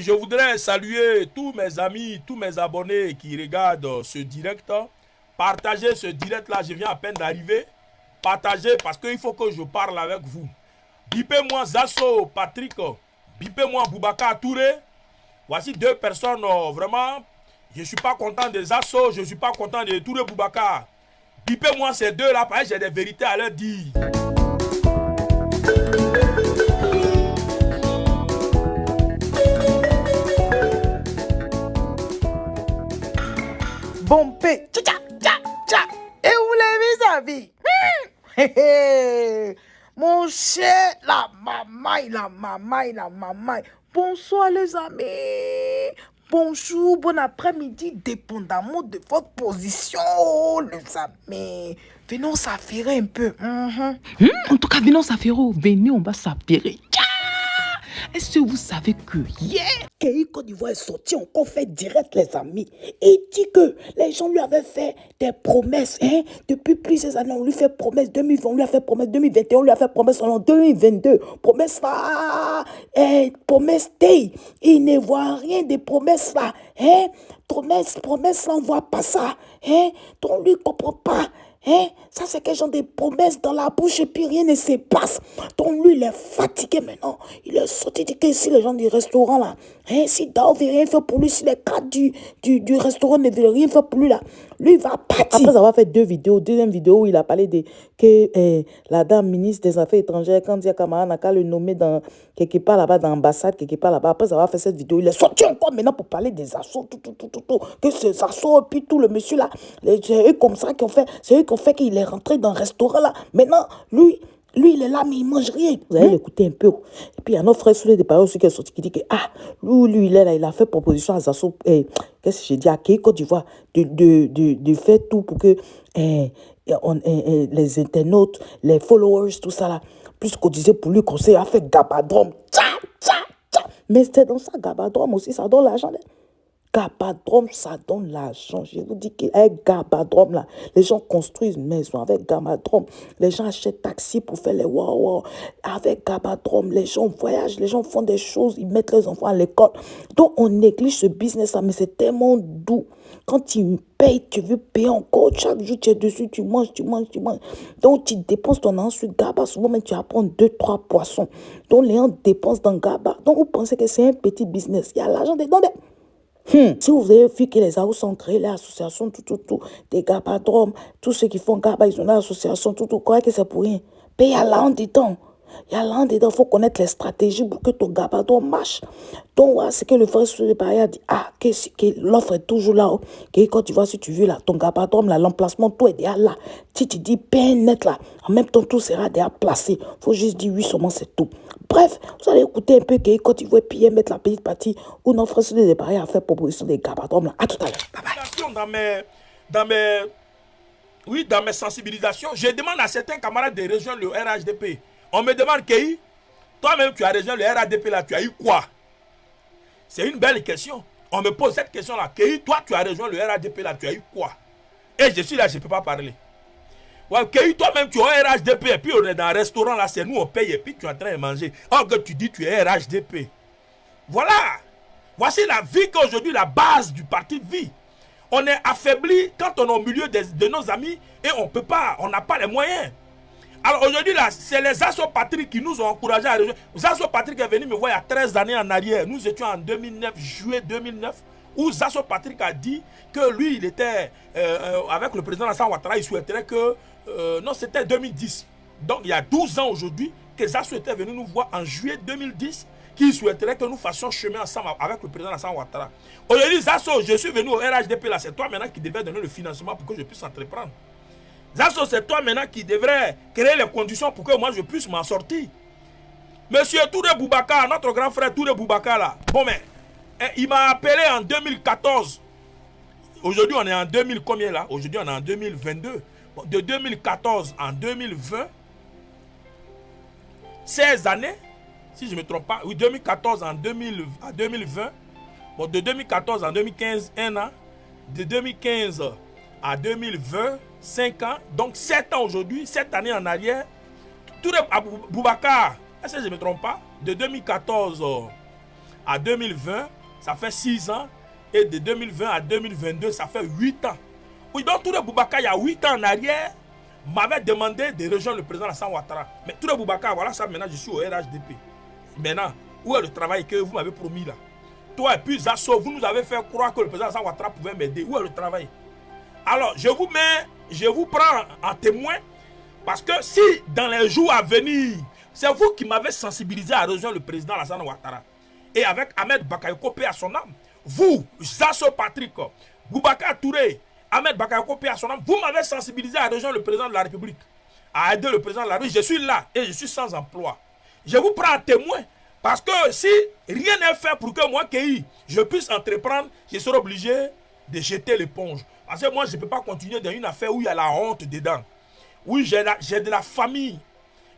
Je voudrais saluer tous mes amis, tous mes abonnés qui regardent ce direct. Partagez ce direct-là, je viens à peine d'arriver. Partagez parce qu'il faut que je parle avec vous. Bipez-moi Zasso, Patrick. Bipez-moi Boubacar Touré. Voici deux personnes, vraiment, je ne suis pas content de Zasso, je ne suis pas content de Touré Boubacar. Bipez-moi ces deux-là, parce que j'ai des vérités à leur dire. Bon paix. Tcha, tcha, tcha, tcha. Et vous les amis? Mon cher, la mamaille, la mamaille, la mamaille. Bonsoir les amis. Bonjour, bon après-midi, dépendamment de votre position, les amis. Venons s'affairer un peu. En tout cas, venons s'affairer. Venez, on va s'affairer. Est-ce que vous savez que hier, Kei Côte d'Ivoire est sorti encore fait direct, les amis. Il dit que les gens lui avaient fait des promesses. Depuis plusieurs années, on lui fait promesse 2020, on lui a fait promesse 2021, on lui a fait promesse en 2022. Promesse là, promesse day. Il ne voit rien des promesses là. Promesse là, on voit pas ça. Donc lui ne comprend pas. Ça c'est quel genre de promesses dans la bouche et puis rien ne se passe. Donc lui il est fatigué maintenant. Il est sorti, il dit que si les gens du restaurant là, si Dao ne veut rien faire pour lui, si les cadres du restaurant ne veulent rien faire pour lui là, lui il va partir. Après avoir fait deux vidéos, deuxième vidéo où il a parlé de que la dame ministre des Affaires étrangères, quand il y a Kamara n'a qu'à le nommer dans quelque part là-bas, dans l'ambassade, quelque part là-bas. Après avoir fait cette vidéo, il est sorti encore maintenant pour parler des assauts, que ces assauts, puis tout le monsieur là, c'est eux comme ça qui ont fait, c'est eux qui ont fait qu'il est rentré dans le restaurant là. Maintenant, lui, il est là, mais il mange rien. Vous allez l'écouter un peu. Et puis, il y a notre frère Soulé de Paris aussi qui est sorti, qui dit que, lui, il est là, il a fait proposition à Zasso, qu'est-ce que j'ai dit, à Kei Côte d'Ivoire, de faire tout pour que les internautes, les followers, tout ça là, puissent cotiser pour lui, qu'on s'est fait Gabadrom. Tcha, tcha, tcha. Mais c'est dans ça, Gabadrom aussi, ça donne l'argent. Gabadrom, ça donne l'argent. Je vous dis qu'avec Gabadrom, là, les gens construisent une maison avec Gabadrom. Les gens achètent taxi pour faire les wow. Avec Gabadrom, les gens voyagent, les gens font des choses, ils mettent les enfants à l'école. Donc, on néglige ce business-là, mais c'est tellement doux. Quand tu payes, tu veux payer encore. Chaque jour, tu es dessus, tu manges. Donc, tu dépenses ton argent sur Gaba. Souvent, même, tu apprends 2-3 poissons. Donc, les gens dépensent dans Gaba. Donc, vous pensez que c'est un petit business. Il y a l'argent dedans. Si vous avez vu que les AO sont créés, les associations, des Gabadrom, tous ceux qui font Gaba, ils ont l'association, croyez que c'est pour rien. Mais il y a là dedans. Il faut connaître les stratégies pour que ton Gabadrom marche. Donc, voilà, c'est que le frère sur le barrière dit, que l'offre est toujours là. Que quand tu vois, si tu veux, là, ton Gabadrom, là, l'emplacement, tout est déjà là. Si tu dis peine net, là, en même temps, tout sera déjà placé. Il faut juste dire oui, seulement c'est tout. Bref, vous allez écouter un peu que quand tu vois puis mettre la petite partie où notre frère sur le barrière a fait proposition des Gabadrom, là. À tout à l'heure. Bye bye. Dans mes sensibilisations, je demande à certains camarades de rejoindre le RHDP. On me demande, Kei, toi-même tu as rejoint le RHDP là, tu as eu quoi? C'est une belle question. On me pose cette question là. Kei, toi tu as rejoint le RHDP là, tu as eu quoi? Et je suis là, je ne peux pas parler. Ouais, Kei, toi-même tu as un RHDP et puis on est dans un restaurant là, c'est nous on paye et puis tu es en train de manger. Or que tu dis tu es RHDP. Voilà. Voici la vie qu'aujourd'hui, la base du parti de vie. On est affaibli quand on est au milieu de nos amis et on peut pas, on n'a pas les moyens. Alors aujourd'hui, là, c'est les Zasso Patrick qui nous ont encouragés à rejoindre. Zasso Patrick est venu me voir il y a 13 années en arrière. Nous étions en 2009, juillet 2009, où Zasso Patrick a dit que lui, il était avec le président Alassane Ouattara, il souhaiterait que... non, c'était 2010. Donc il y a 12 ans aujourd'hui que Zasso était venu nous voir en juillet 2010, qui souhaiterait que nous fassions chemin ensemble avec le président Alassane Ouattara. Aujourd'hui, Zasso, je suis venu au RHDP, là, c'est toi maintenant qui devais donner le financement pour que je puisse entreprendre. Zasso, c'est toi maintenant qui devrais créer les conditions pour que moi je puisse m'en sortir. Monsieur Touré Boubacar, notre grand frère Touré Boubacar là, bon mais, il m'a appelé en 2014. Aujourd'hui on est en 2000 combien là? Aujourd'hui on est en 2022. Bon, de 2014 en 2020, 16 années, si je ne me trompe pas, oui 2014 en 2020, bon, de 2014 en 2015, 1 an, de 2015 à 2020, 5 ans, donc 7 ans aujourd'hui, 7 années en arrière. Touré Boubacar, est-ce que je ne me trompe pas, de 2014 à 2020, ça fait 6 ans. Et de 2020 à 2022, ça fait 8 ans. Oui, donc Touré Boubacar, il y a 8 ans en arrière, m'avait demandé de rejoindre le président Alassane Ouattara. Mais Touré Boubacar, voilà ça, maintenant je suis au RHDP. Maintenant, où est le travail que vous m'avez promis là? Toi et puis Zasso, vous nous avez fait croire que le président Alassane Ouattara pouvait m'aider. Où est le travail? Alors, je vous prends en témoin, parce que si dans les jours à venir, c'est vous qui m'avez sensibilisé à rejoindre le président Alassane Ouattara, et avec Ahmed Bakayoko paix à son âme, vous, Zasso Patrick, Boubacar Touré, Ahmed Bakayoko paix à son âme, vous m'avez sensibilisé à rejoindre le président de la République, à aider le président de la République. Je suis là et je suis sans emploi. Je vous prends en témoin, parce que si rien n'est fait pour que moi, Kei, je puisse entreprendre, je serai obligé de jeter l'éponge. Parce que moi, je ne peux pas continuer dans une affaire où il y a la honte dedans. Oui, j'ai de la famille.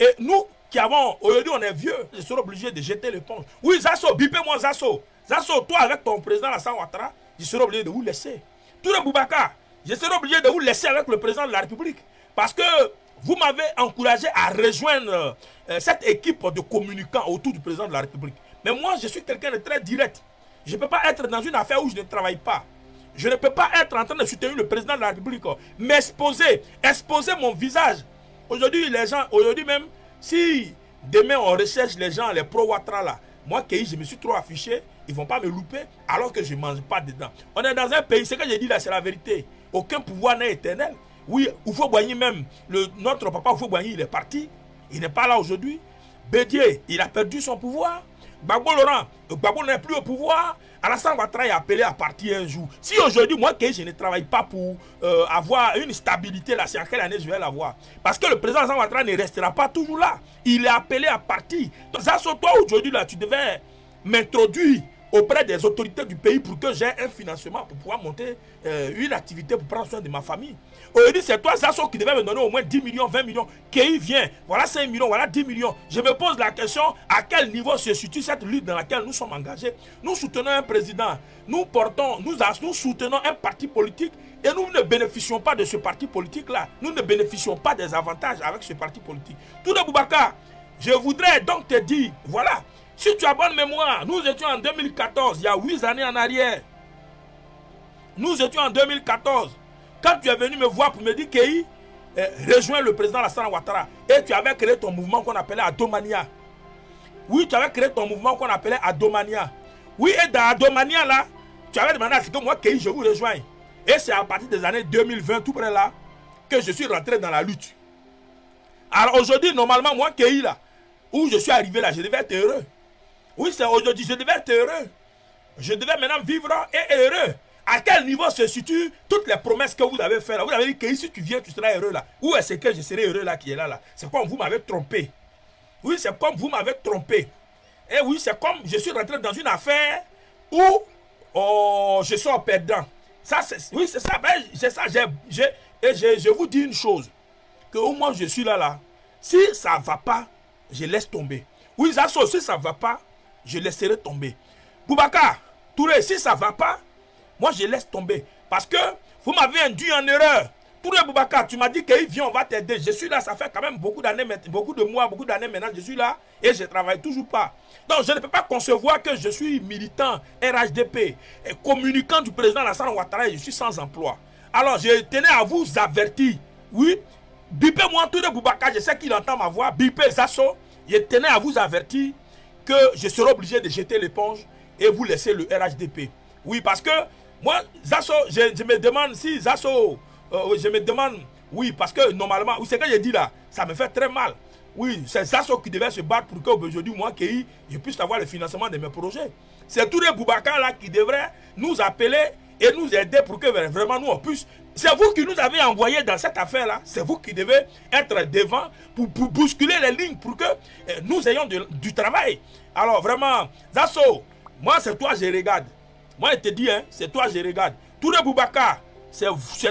Et nous qui avons, aujourd'hui on est vieux, je serai obligé de jeter l'éponge. Oui, Zasso, bipez-moi Zasso. Zasso, toi avec ton président Alassane Ouattara, je serai obligé de vous laisser. Touré Boubacar, je serai obligé de vous laisser avec le président de la République. Parce que vous m'avez encouragé à rejoindre cette équipe de communicants autour du président de la République. Mais moi, je suis quelqu'un de très direct. Je ne peux pas être dans une affaire où je ne travaille pas. Je ne peux pas être en train de soutenir le président de la République, m'exposer, exposer mon visage. Aujourd'hui, les gens, aujourd'hui même, si demain on recherche les gens, les pro-Ouattara là, moi, Kei, je me suis trop affiché, ils ne vont pas me louper alors que je ne mange pas dedans. On est dans un pays, ce que j'ai dit là, c'est la vérité. Aucun pouvoir n'est éternel. Oui, Oufo-Boigny même, notre papa Oufo-Boigny, il est parti. Il n'est pas là aujourd'hui. Bédié, il a perdu son pouvoir. Gbagbo Laurent, Gbagbo n'est plus au pouvoir. Alassane Ouattara est appelé à partir un jour. Si aujourd'hui, moi, je ne travaille pas pour avoir une stabilité là, c'est en quelle année je vais l'avoir? Parce que le président Alassane Ouattara ne restera pas toujours là. Il est appelé à partir. Donc, ça, toi, aujourd'hui, là, tu devais m'introduire auprès des autorités du pays pour que j'ai un financement pour pouvoir monter une activité pour prendre soin de ma famille. Aujourd'hui, c'est toi, Zasso, qui devait me donner au moins 10 millions, 20 millions. Kei vient, voilà 5 millions, voilà 10 millions. Je me pose la question, à quel niveau se situe cette lutte dans laquelle nous sommes engagés? Nous soutenons un président, nous soutenons un parti politique et nous ne bénéficions pas de ce parti politique-là. Nous ne bénéficions pas des avantages avec ce parti politique. Touré Boubacar, je voudrais donc te dire, voilà, si tu as bonne mémoire, nous étions en 2014, il y a 8 années en arrière. Nous étions en 2014. Quand tu es venu me voir pour me dire Kei, rejoins le président Alassane Ouattara, et tu avais créé ton mouvement qu'on appelait Adomania. Oui, tu avais créé ton mouvement qu'on appelait Adomania. Oui, et dans Adomania là, tu avais demandé à ce que moi, Kei, je vous rejoigne. Et c'est à partir des années 2020, tout près là, que je suis rentré dans la lutte. Alors aujourd'hui, normalement, moi, Kei là, où je suis arrivé là, je devais être heureux. Oui, c'est aujourd'hui, je devais être heureux. Je devais maintenant vivre et heureux. À quel niveau se situent toutes les promesses que vous avez faites là? Vous avez dit que si tu viens, tu seras heureux là. Où est-ce que je serai heureux là qui est là? C'est comme vous m'avez trompé. Oui, c'est comme vous m'avez trompé. Et oui, c'est comme je suis rentré dans une affaire où je suis en perdant. Ça, oui, c'est ça. Ben, c'est ça. Je vous dis une chose. Que au moins je suis là. Si ça ne va pas, je laisse tomber. Oui, Zasso, si ça ne va pas, je laisserai tomber. Boubacar Touré, si ça ne va pas, moi, je laisse tomber. Parce que vous m'avez induit en erreur. Touré Boubacar, tu m'as dit qu'il vient, on va t'aider. Je suis là, ça fait quand même beaucoup d'années, beaucoup de mois, beaucoup d'années maintenant. Je suis là et je ne travaille toujours pas. Donc, je ne peux pas concevoir que je suis militant RHDP, et communicant du président Alassane Ouattara et je suis sans emploi. Alors, je tenais à vous avertir. Oui, bipez-moi Touré Boubacar, je sais qu'il entend ma voix. Bipez Zasso, je tenais à vous avertir que je serai obligé de jeter l'éponge et vous laisser le RHDP. Oui, parce que moi, Zasso, je me demande si Zasso, je me demande, oui, parce que normalement, oui, c'est ce que j'ai dit là, ça me fait très mal. Oui, c'est Zasso qui devait se battre pour qu'aujourd'hui, moi, Kei, je puisse avoir le financement de mes projets. C'est Touré Boubacar là qui devrait nous appeler et nous aider pour que vraiment nous on puisse. C'est vous qui nous avez envoyé dans cette affaire là, c'est vous qui devez être devant pour bousculer les lignes pour que nous ayons du travail. Alors vraiment, Zasso, moi c'est toi je regarde. Moi, je te dis, hein, c'est toi, je regarde. Touré Boubacar, c'est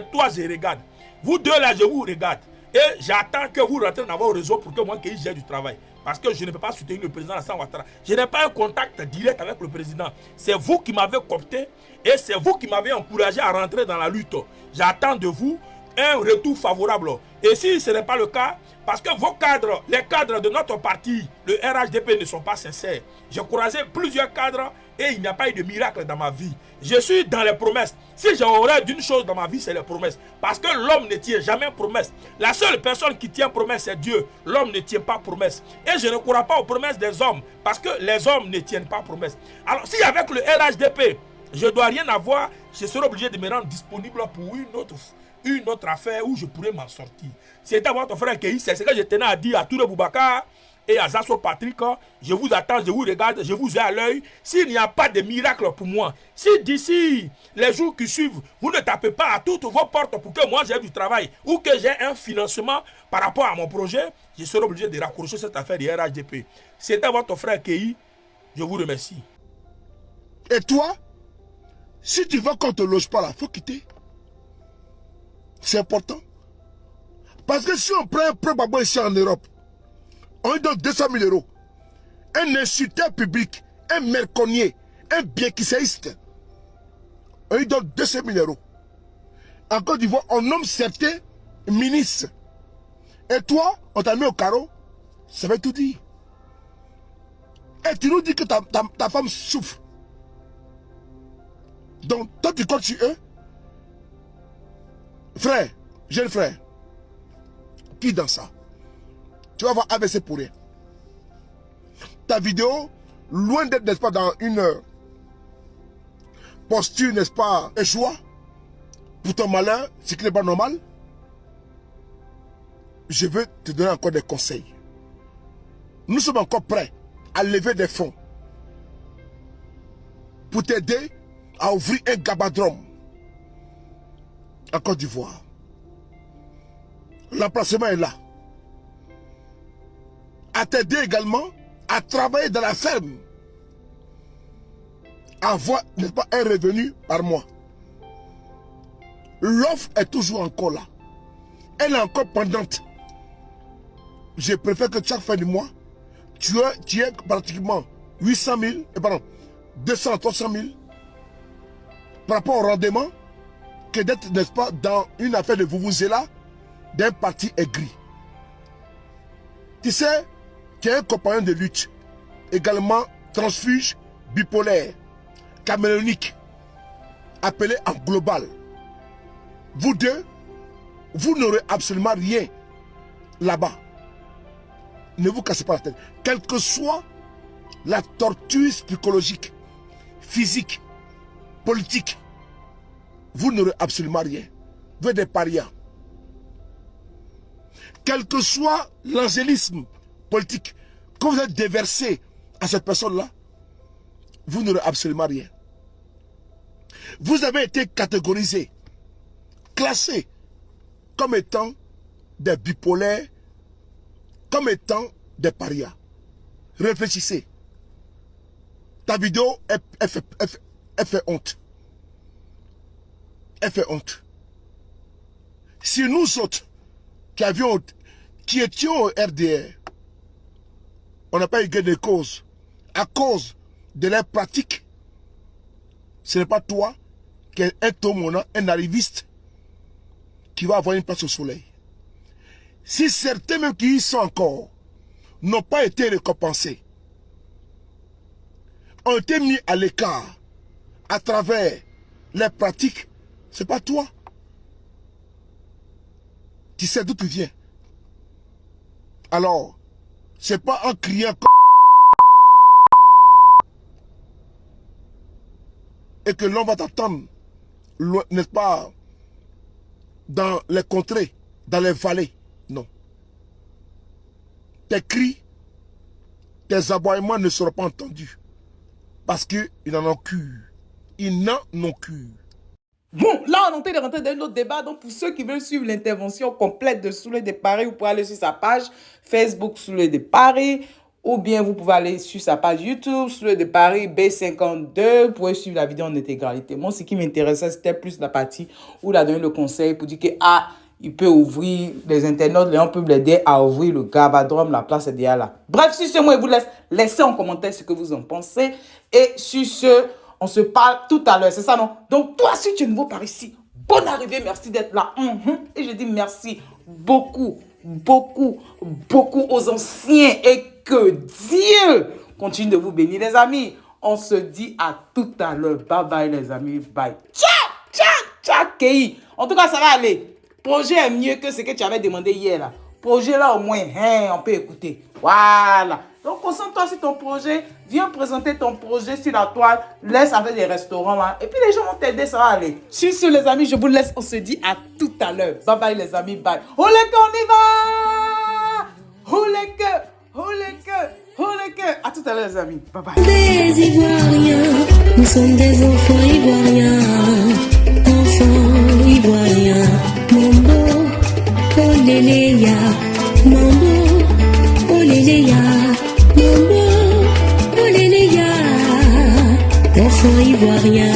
toi, je regarde. Vous deux, là, je vous regarde. Et j'attends que vous rentrez dans vos réseaux pour que moi, j'ai du travail. Parce que je ne peux pas soutenir le président Alassane Ouattara. Je n'ai pas un contact direct avec le président. C'est vous qui m'avez coopté et c'est vous qui m'avez encouragé à rentrer dans la lutte. J'attends de vous un retour favorable. Et si ce n'est pas le cas, parce que vos cadres, les cadres de notre parti, le RHDP, ne sont pas sincères. J'ai croisé plusieurs cadres et il n'y a pas eu de miracle dans ma vie. Je suis dans les promesses. Si j'aurais d'une chose dans ma vie, c'est les promesses. Parce que l'homme ne tient jamais promesse. La seule personne qui tient promesse, c'est Dieu. L'homme ne tient pas promesse. Et je ne crois pas aux promesses des hommes. Parce que les hommes ne tiennent pas promesse. Alors si avec le RHDP, je ne dois rien avoir, je serai obligé de me rendre disponible pour une autre affaire où je pourrais m'en sortir. C'était votre frère Kéhi, c'est ce que je tenais à dire à Touré Boubacar et à Zasso Patrick. Je vous attends, je vous regarde, je vous ai à l'œil. S'il n'y a pas de miracle pour moi, si d'ici les jours qui suivent, vous ne tapez pas à toutes vos portes pour que moi j'ai du travail ou que j'ai un financement par rapport à mon projet, je serai obligé de raccrocher cette affaire du RHDP. C'était votre frère Kéhi, je vous remercie. Et toi, si tu veux qu'on ne te loge pas là, il faut quitter. C'est important. Parce que si on prend un pré-babo ici en Europe, on lui donne 200 000 €. Un insulteur public, un merconnier, un bienquisséiste, on lui donne 200 000 €. En Côte d'Ivoire, on nomme certains ministres. Et toi, on t'a mis au carreau, ça veut tout dire. Et tu nous dis que ta femme souffre. Donc, toi, tu comptes sur eux. Frère, jeune frère, qui dans ça? Tu vas avoir AVC pour rien. Ta vidéo, loin d'être, n'est-ce pas, dans une posture, n'est-ce pas, échoua, pour ton malheur, ce qui n'est pas normal, je veux te donner encore des conseils. Nous sommes encore prêts à lever des fonds pour t'aider à ouvrir un gabadrome en Côte d'Ivoire. L'emplacement est là. À t'aider également à travailler dans la ferme, à avoir, n'est-ce pas, un revenu par mois. L'offre est toujours encore là. Elle est encore pendante. Je préfère que chaque fin du mois, tu aies pratiquement 800 000, pardon, 200, 300 000 par rapport au rendement que d'être, n'est-ce pas, dans une affaire de vuvuzela d'un parti aigri. Tu sais, tu es un compagnon de lutte, également transfuge, bipolaire, caméléonique, appelé en global. Vous deux, vous n'aurez absolument rien là-bas. Ne vous cassez pas la tête. Quelle que soit la torture psychologique, physique, politique, vous n'aurez absolument rien. Vous êtes des parias. Quel que soit l'angélisme politique que vous êtes déversé à cette personne-là, vous n'aurez absolument rien. Vous avez été catégorisé, classé comme étant des bipolaires, comme étant des parias. Réfléchissez. Ta vidéo, elle fait honte. Elle fait honte. Si nous autres, qui étions au RDR, on n'a pas eu gain de cause, à cause de leurs pratiques, ce n'est pas toi qui es un tomona, un arriviste, qui va avoir une place au soleil. Si certains même qui y sont encore n'ont pas été récompensés, ont été mis à l'écart à travers les pratiques, ce n'est pas toi. Tu sais d'où tu viens. Alors, ce n'est pas en criant et que l'on va t'attendre, n'est-ce pas, dans les contrées, dans les vallées. Non. Tes cris, tes aboiements ne seront pas entendus. Parce qu'ils n'en ont cure. Ils n'en ont cure. Bon, là, on est en train de rentrer dans un autre débat. Donc, pour ceux qui veulent suivre l'intervention complète de Soulé de Paris, vous pouvez aller sur sa page Facebook Soulé de Paris. Ou bien, vous pouvez aller sur sa page YouTube Soulé de Paris B52. Vous pouvez suivre la vidéo en intégralité. Moi, ce qui m'intéressait, c'était plus la partie où il a donné le conseil pour dire que, il peut ouvrir les internautes, on peut l'aider à ouvrir le Gabadrome, la place est déjà là. Bref, sur ce, moi, je vous laisse laisser en commentaire ce que vous en pensez. Et sur ce, on se parle tout à l'heure, c'est ça, non? Donc, toi, si tu es nouveau par ici, bonne arrivée, merci d'être là. Et je dis merci beaucoup, beaucoup, beaucoup aux anciens et que Dieu continue de vous bénir, les amis. On se dit à tout à l'heure. Bye bye, les amis. Bye. Ciao, ciao, ciao, Kei. En tout cas, ça va aller. Projet est mieux que ce que tu avais demandé hier là. Projet là, au moins, on peut écouter. Voilà. Donc, concentre-toi sur ton projet. Viens présenter ton projet sur la toile. Laisse avec des restaurants là. Et puis, les gens vont t'aider, ça va aller. Sur ce, les amis, je vous laisse. On se dit à tout à l'heure. Bye bye, les amis. Bye. Olé que, on y va. Olé que, olé que, olé que. À tout à l'heure, les amis. Bye bye. Des Ivoiriens, nous sommes des enfants ivoiriens. Enfants ivoiriens. Mambo, oléléya. Mambo, oléléya. Mambo, oléléya. Enfants ivoiriens.